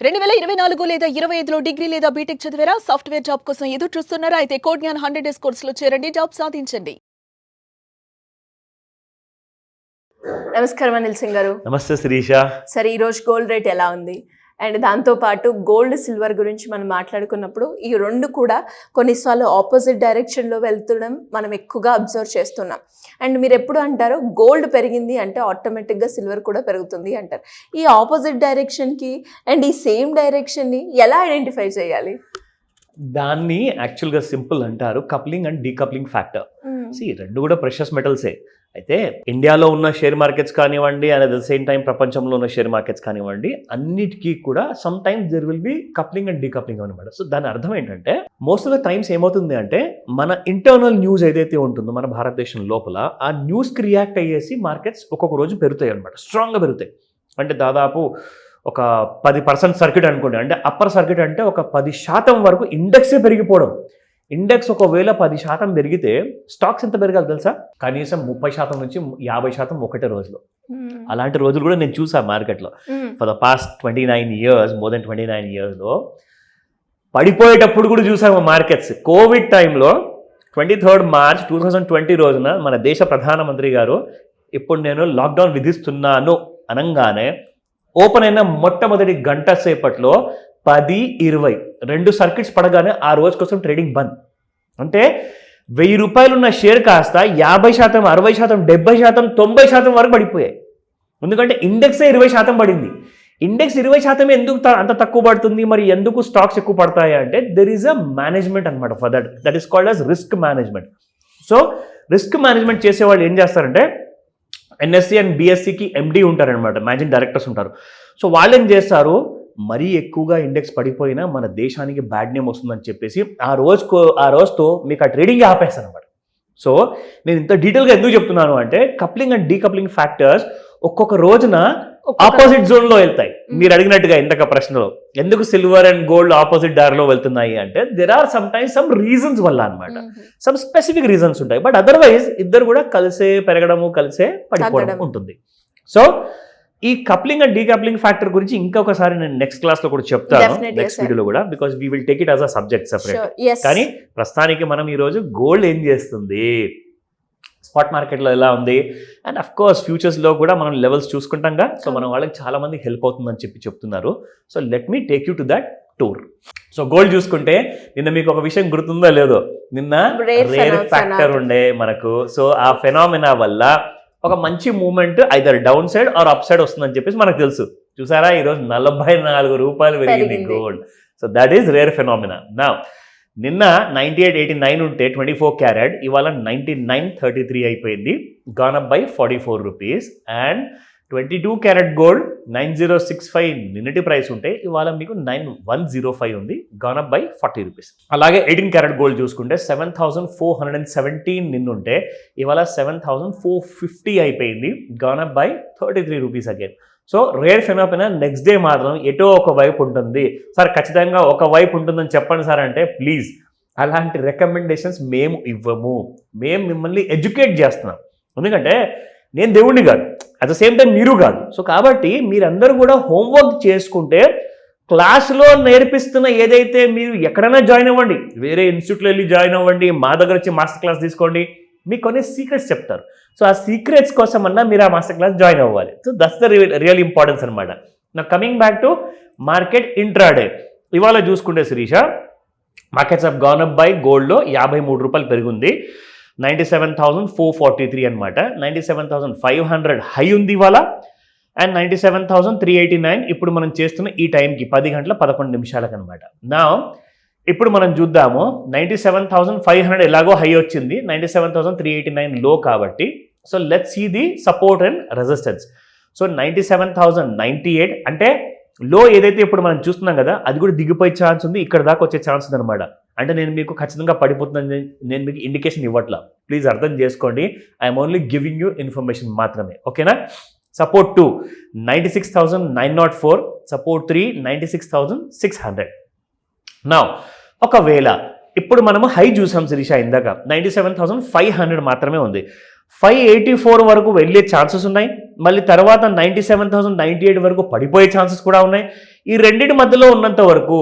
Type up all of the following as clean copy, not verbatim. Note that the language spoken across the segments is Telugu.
2024 లేదా 25లో డిగ్రీ లేదా బీటెక్ చదివారా? సాఫ్ట్వేర్ జాబ్ కోసం ఎదురు చూస్తున్నారా? అయితే కోడ్ జ్ఞాన్ 100 డేస్ కోర్సులో చేరండి, జాబ్ సాధించండి. నమస్కారం అనిల్ సింగ్ గారు. నమస్తే శిరీష. సరే, ఈ రోజు గోల్డ్ రేట్ ఎలా ఉంది? అండ్ దాంతోపాటు గోల్డ్ సిల్వర్ గురించి మనం మాట్లాడుకున్నప్పుడు ఈ రెండు కూడా కొన్నిసార్లు ఆపోజిట్ డైరెక్షన్లో వెళ్తుండడం మనం ఎక్కువగా అబ్జర్వ్ చేస్తున్నాం. అండ్ మీరు ఎప్పుడు అంటారు గోల్డ్ పెరిగింది అంటే ఆటోమేటిక్గా సిల్వర్ కూడా పెరుగుతుంది అంటారు. ఈ ఆపోజిట్ డైరెక్షన్కి అండ్ ఈ సేమ్ డైరెక్షన్ని ఎలా ఐడెంటిఫై చేయాలి? దాన్ని యాక్చువల్గా సింపుల్ అంటారు కప్లింగ్ అండ్ డీకప్లింగ్ ఫ్యాక్టర్. రెండు కూడా ప్రెషస్ మెటల్సే. అయితే ఇండియాలో ఉన్న షేర్ మార్కెట్స్ కానివ్వండి and at the same time ప్రపంచంలో ఉన్న షేర్ మార్కెట్స్ కానివ్వండి, అన్నిటికీ కూడా some times there will be coupling and decoupling అనమాట. సో దాని అర్థం ఏంటంటే మోస్ట్ ఆఫ్ ద టైమ్స్ ఏమవుతుంది అంటే మన ఇంటర్నల్ న్యూస్ ఏదైతే ఉంటుందో మన భారతదేశం లోపల ఆ న్యూస్కి రియాక్ట్ అయ్యేసి మార్కెట్స్ ఒక్కొక్క రోజు పెరుగుతాయి అనమాట, స్ట్రాంగ్గా పెరుగుతాయి. అంటే దాదాపు ఒక 10% సర్క్యూట్ అనుకోండి, అంటే అప్పర్ సర్క్యూట్ అంటే ఒక 10% వరకు ఇండెక్సే పెరిగిపోవడం. ఇండెక్స్ ఒకవేళ 10% పెరిగితే స్టాక్స్ ఎంత పెరగాలి తెలుసా? కనీసం 30% నుంచి 50% ఒకటే రోజులో. అలాంటి రోజులు కూడా నేను చూసాను మార్కెట్లో. For the past 29 years, more than 29 yearsలో పడిపోయేటప్పుడు కూడా చూసాము మార్కెట్స్. కోవిడ్ టైంలో 23rd March 2020 రోజున మన దేశ ప్రధానమంత్రి గారు ఇప్పుడు నేను లాక్డౌన్ విధిస్తున్నాను అనగానే ఓపెన్ అయిన మొట్టమొదటి గంట సేపట్లో 10-20 2 సర్క్యూట్స్ పడగానే ఆ రోజు కోసం ట్రేడింగ్ బంద్. అంటే 1000 రూపాయలు ఉన్న షేర్ కాస్త 50%, 60%, 70%, 90% వరకు పడిపోయాయి. ఎందుకంటే ఇండెక్సే 20% పడింది. ఇండెక్స్ 20% ఎందుకు అంత తక్కువ పడుతుంది? మరి ఎందుకు స్టాక్స్ ఎక్కువ పడతాయి అంటే దెర్ ఈజ్ అ మేనేజ్మెంట్ అనమాట for that is called as risk management. So risk management చేసేవాళ్ళు ఏం చేస్తారంటే ఎన్ఎస్సి అండ్ బిఎస్సికి ఎండి ఉంటారనమాట, మేనేజింగ్ డైరెక్టర్స్ ఉంటారు. సో వాళ్ళు ఏం చేస్తారు, మరీ ఎక్కువగా ఇండెక్స్ పడిపోయినా మన దేశానికి బ్యాడ్ నేమ్ వస్తుందని చెప్పేసి ఆ రోజుతో మీకు ఆ ట్రేడింగ్ ఆపేస్తాను అనమాట. సో నేను ఇంత డీటెయిల్గా ఎందుకు చెప్తున్నాను అంటే కప్లింగ్ అండ్ డీకప్లింగ్ ఫ్యాక్టర్స్ ఒక్కొక్క రోజున ఆపోజిట్ జోన్లో వెళ్తాయి. మీరు అడిగినట్టుగా ఇంతక ప్రశ్నలో ఎందుకు సిల్వర్ అండ్ గోల్డ్ ఆపోజిట్ దారిలో వెళ్తున్నాయి అంటే there are sometimes some reasons వల్ల అనమాట. సమ్ స్పెసిఫిక్ రీజన్స్ ఉంటాయి, బట్ అదర్వైజ్ ఇద్దరు కూడా కలిసే పెరగడము కలిసే పడిపోవడం ఉంటుంది. సో ఈ కప్లింగ్ అండ్ డీకప్లింగ్ ఫ్యాక్టర్ గురించి ఇంకొకసారి నేను నెక్స్ట్ క్లాస్లో కూడా చెప్తాను, నెక్స్ట్ వీడియోలో కూడా, because we will take it as a subject separate. కానీ ప్రస్తుతానికి మనం ఈరోజు గోల్డ్ ఏం చేస్తుంది, స్పాట్ మార్కెట్లో ఎలా ఉంది, అండ్ అఫ్ కోర్స్ ఫ్యూచర్స్లో కూడా మనం లెవెల్స్ చూసుకుంటాంగా. సో మనం వాళ్ళకి చాలా మంది హెల్ప్ అవుతుందని చెప్తున్నారు. So let me take you to that tour. So gold చూసుకుంటే నిన్న మీకు ఒక విషయం గుర్తుందో లేదో, నిన్న రేర్ ఫ్యాక్టర్ ఉండే మనకు. సో ఆ ఫెనామినా వల్ల ఒక మంచి moment either down side or up side వస్తుందని చెప్పేసి మనకు తెలుసు. చూసారా, ఈరోజు 44 రూపాయలు పెరిగింది gold. So that is rare phenomena. నా నిన్న 98.89 ఉంటే 24 క్యారెట్, ఇవాళ 99.33 అయిపోయింది, gone up by 44 rupees. And 22 carat gold 9065 నిన్నటి ప్రైస్ ఉంటే ఇవాళ మీకు 9105 ఉంది, గాన్ అప్ బై 40 రూపీస్. అలాగే 18 క్యారెట్ గోల్డ్ చూసుకుంటే 7417 నిన్నుంటే ఇవాళ 7450 అయిపోయింది, gone up by 33 rupees again. So rare phenomena next day మాత్రం ఎటో ఒక వైపు ఉంటుంది. సార్ ఖచ్చితంగా ఒక వైపు ఉంటుందని చెప్పండి సార్ అంటే ప్లీజ్ అలాంటి రికమెండేషన్స్ మేము ఇవ్వము. మేము మిమ్మల్ని ఎడ్యుకేట్ చేస్తున్నాం, ఎందుకంటే నేను దేవుడిని కాదు, అట్ ద సేమ్ టైం మీరు కాదు. సో కాబట్టి మీరందరూ కూడా హోంవర్క్ చేసుకుంటే క్లాస్లో నేర్పిస్తున్న ఏదైతే మీరు ఎక్కడైనా జాయిన్ అవ్వండి, వేరే ఇన్స్టిట్యూట్లో వెళ్ళి జాయిన్ అవ్వండి, మా దగ్గర వచ్చి మాస్టర్ క్లాస్ తీసుకోండి, మీకు కొన్ని సీక్రెట్స్ చెప్తారు. సో ఆ సీక్రెట్స్ కోసం అన్నా మీరు ఆ మాస్టర్ క్లాస్ జాయిన్ అవ్వాలి. So that's the real importance అనమాట. నా coming back to market intraday. ఇవాళ చూసుకుంటే Shirisha, markets of gone up by గోల్డ్లో 53 రూపాయలు పెరిగింది, 97,443 అనమాట. 97,500 హై ఉంది ఇవాళ, అండ్ 97,389 ఇప్పుడు మనం చేస్తున్న ఈ టైంకి 10 గంటల 11 నిమిషాలకు అనమాట. నా ఇప్పుడు మనం చూద్దాము, 97,500 ఎలాగో హై వచ్చింది, 97,389 లో కాబట్టి. So let's see the support and resistance. So 97,098 అంటే లో ఏదైతే ఇప్పుడు మనం చూస్తున్నాం కదా, అది కూడా దిగిపోయే ఛాన్స్ ఉంది, ఇక్కడ దాకా వచ్చే ఛాన్స్ ఉంది అనమాట. అంటే నేను మీకు ఖచ్చితంగా పడిపోతుందని నేను మీకు ఇండికేషన్ ఇవ్వట్లా, ప్లీజ్ అర్థం చేసుకోండి. I'm only giving you information మాత్రమే, ఓకేనా? Support 2 96,904, support 3 96,600. నా ఒకవేళ ఇప్పుడు మనము హై చూసాం శిరీష, ఇందాక 97,500 మాత్రమే ఉంది, 584 వరకు వెళ్ళే ఛాన్సెస్ ఉన్నాయి, మళ్ళీ తర్వాత 97,098 వరకు పడిపోయే ఛాన్సెస్ కూడా ఉన్నాయి. ఈ రెండింటి మధ్యలో ఉన్నంత వరకు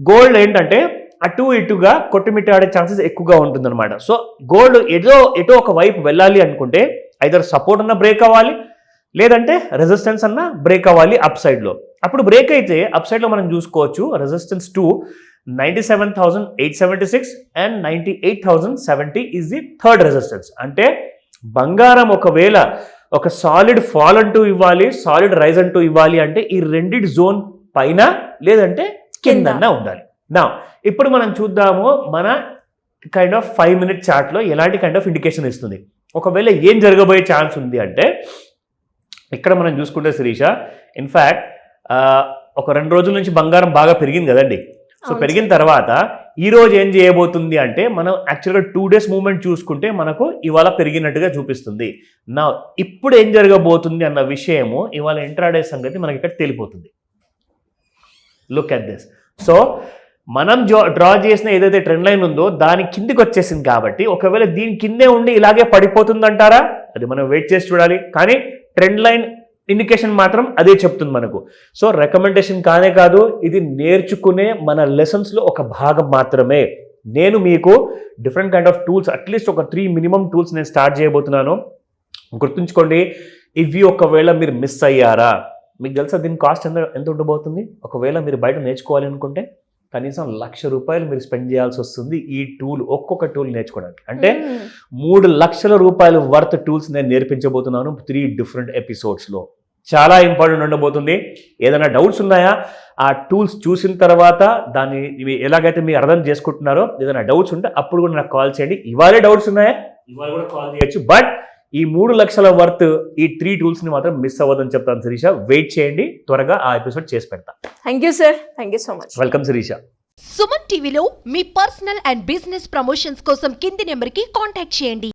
గోల్డ్ ఏంటంటే అటు ఇటుగా కొట్టుమిట్టాడే ఛాన్సెస్ ఎక్కువగా ఉంటుందన్నమాట. సో గోల్డ్ ఎటో ఒక వైపు వెళ్ళాలి అనుకుంటే ఐదర్ సపోర్ట్ అన్న బ్రేక్ అవ్వాలి, లేదంటే రెసిస్టెన్స్ అన్న బ్రేక్ అవ్వాలి అప్ సైడ్లో. అప్పుడు బ్రేక్ అయితే అప్ సైడ్లో మనం చూసుకోవచ్చు resistance to 97,876 and 98,070 is the third resistance. అంటే బంగారం ఒకవేళ ఒక సాలిడ్ ఫాల్ అంటూ ఇవ్వాలి, సాలిడ్ రైజ్ అంటూ ఇవ్వాలి అంటే ఈ రెండిటి జోన్ పైన లేదంటే కిందన్నా ఉండాలి. నా ఇప్పుడు మనం చూద్దాము మన కైండ్ ఆఫ్ 5 minute చార్ట్లో ఎలాంటి కైండ్ ఆఫ్ ఇండికేషన్ ఇస్తుంది. ఒకవేళ ఏం జరగబోయే ఛాన్స్ ఉంది అంటే ఇక్కడ మనం చూసుకుంటే శిరీష, ఇన్ఫ్యాక్ట్ ఒక 2 రోజుల నుంచి బంగారం బాగా పెరిగింది కదండి. సో పెరిగిన తర్వాత ఈ రోజు ఏం చేయబోతుంది అంటే మనం యాక్చువల్గా 2 days మూవ్మెంట్ చూసుకుంటే మనకు ఇవాళ పెరిగినట్టుగా చూపిస్తుంది. నా ఇప్పుడు ఏం జరగబోతుంది అన్న విషయము ఇవాళ ఇంట్రాడే సంగతి మనకి ఇక్కడ తెలిపోతుంది. Look at this. సో మనం డ్రా చేసిన ఏదైతే ట్రెండ్ లైన్ ఉందో దాని కిందికి వచ్చేసింది కాబట్టి ఒకవేళ దీని కిందే ఉండి ఇలాగే పడిపోతుంది అంటారా, అది మనం వెయిట్ చేసి చూడాలి. కానీ ట్రెండ్ లైన్ ఇండికేషన్ మాత్రం అదే చెప్తుంది మనకు. సో రికమెండేషన్ కానే కాదు, ఇది నేర్చుకునే మన లెసన్స్లో ఒక భాగం మాత్రమే. నేను మీకు different kind of tools, at least ఒక 3 minimum టూల్స్ నేను స్టార్ట్ చేయబోతున్నాను. గుర్తుంచుకోండి, ఇవి ఒకవేళ మీరు మిస్ అయ్యారా, మీకు తెలుసా దీని కాస్ట్ ఎంత ఉండబోతుంది. ఒకవేళ మీరు బయట నేర్చుకోవాలి అనుకుంటే కనీసం ₹1,00,000 మీరు స్పెండ్ చేయాల్సి వస్తుంది ఈ టూల్, ఒక్కొక్క టూల్ నేర్చుకోవడానికి. అంటే ₹3,00,000 వర్త్ టూల్స్ నేను నేర్పించబోతున్నాను 3 different ఎపిసోడ్స్లో. చాలా ఇంపార్టెంట్ ఉండబోతుంది. ఏదైనా డౌట్స్ ఉన్నాయా, ఆ టూల్స్ చూసిన తర్వాత దాన్ని ఎలాగైతే మీరు అర్థం చేసుకుంటున్నారో, ఏదైనా డౌట్స్ ఉంటే అప్పుడు కూడా నాకు కాల్ చేయండి. ఇవాళే డౌట్స్ ఉన్నాయా, ఇవాళ కూడా కాల్ చేయొచ్చు. బట్ ఈ 3,00,000 వర్త్ ఈ 3 టూల్స్ని మాత్రం మిస్ అవ్వదని చెప్తాను శిరీష. వెయిట్ చేయండి, త్వరగా ఆ ఎపిసోడ్ చేసి పెడతా. Thank you sir, thank you so much. Welcome Shirisha. Suman టీవీలో మీ పర్సనల్ అండ్ బిజినెస్ ప్రమోషన్స్ కోసం కింది నెంబర్కి కాంటాక్ట్ చేయండి.